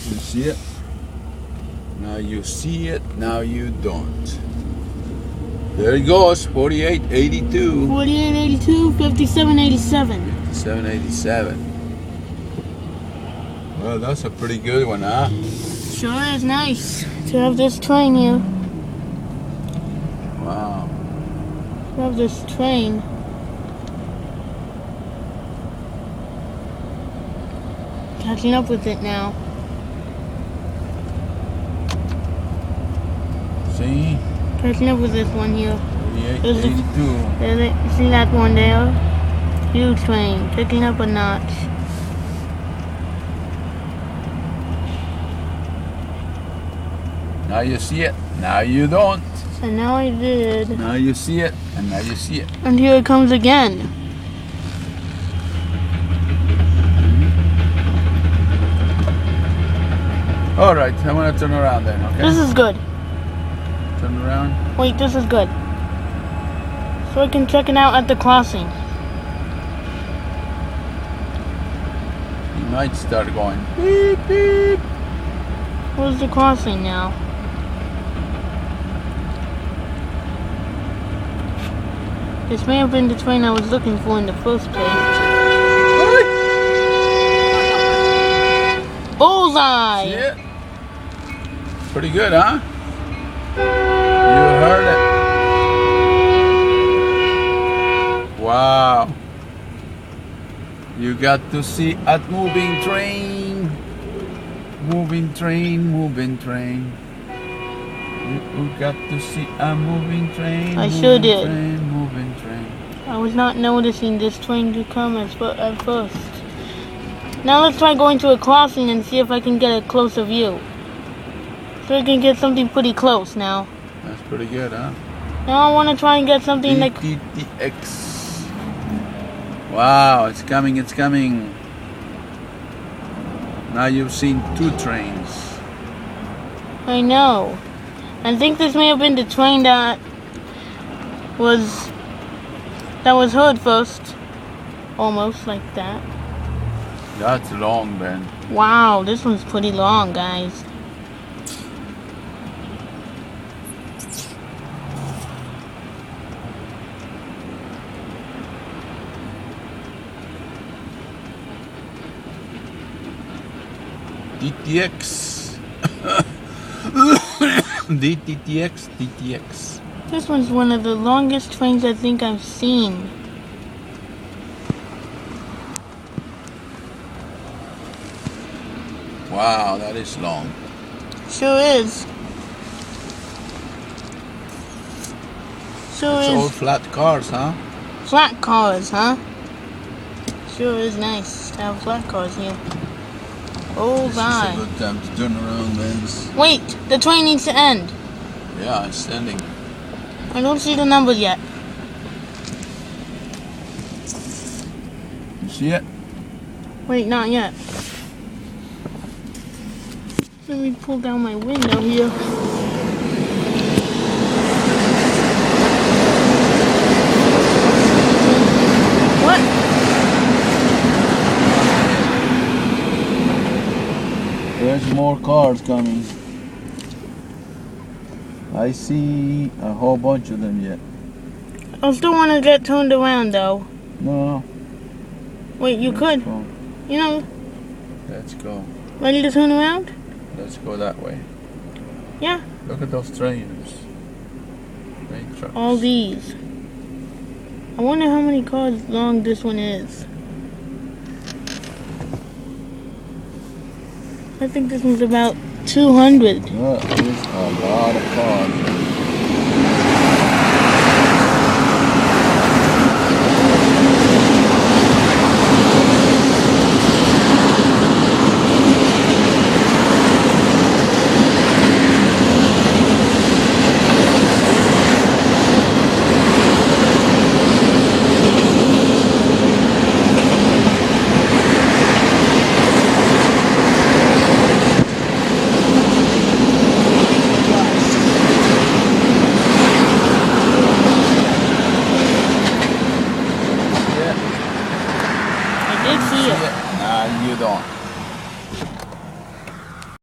You see it? Now you see it, now you don't. There it goes, 48.82. 48.82, 57.87. 57.87. Well, that's a pretty good one, huh? Sure is nice to have this train here. Wow. To have this train. Catching up with it now. See? Catching up with this one here. 48.82. See that one there? Huge train. Picking up a notch. Now you see it, now you don't. And now I did. Now you see it, and now you see it. And here it comes again. Alright, I'm gonna turn around then, okay? This is good. Turn around. Wait, this is good. So I can check it out at the crossing. You might start going beep beep. Where's the crossing now? This may have been the train I was looking for in the first place. Bullseye! See it? Pretty good, huh? You heard it. Wow. You got to see a moving train. Moving train, moving train. You got to see a moving train. I sure did. Moving train. I was not noticing this train to come at first. Now let's try going to a crossing and see if I can get a closer view. So I can get something pretty close now. That's pretty good, huh? Now I want to try and get something like... DTX. Wow, it's coming, it's coming. Now you've seen two trains. I know. I think this may have been the train that was heard first. Almost like that. That's long, Ben. Wow, this one's pretty long, guys. DTX. DTX. This one's one of the longest trains I think I've seen. Wow, that is long. Sure is. Sure It's is. all flat cars, huh? Flat cars, huh? Sure is nice to have flat cars here. Oh, This is a good time to turn around, Ben. Wait, the train needs to end. Yeah, it's standing. I don't see the numbers yet. You see it? Wait, not yet. Let me pull down my window here. What? There's more cars coming. I see a whole bunch of them yet. I still want to get turned around though. No. Wait, you could. Go. You know, Let's go. ready to turn around? Let's go that way. Yeah. Look at those trains. Train trucks. All these. I wonder how many cars long this one is. I think this one's about 200. That is a lot of cars. I did see it. Nah, you don't.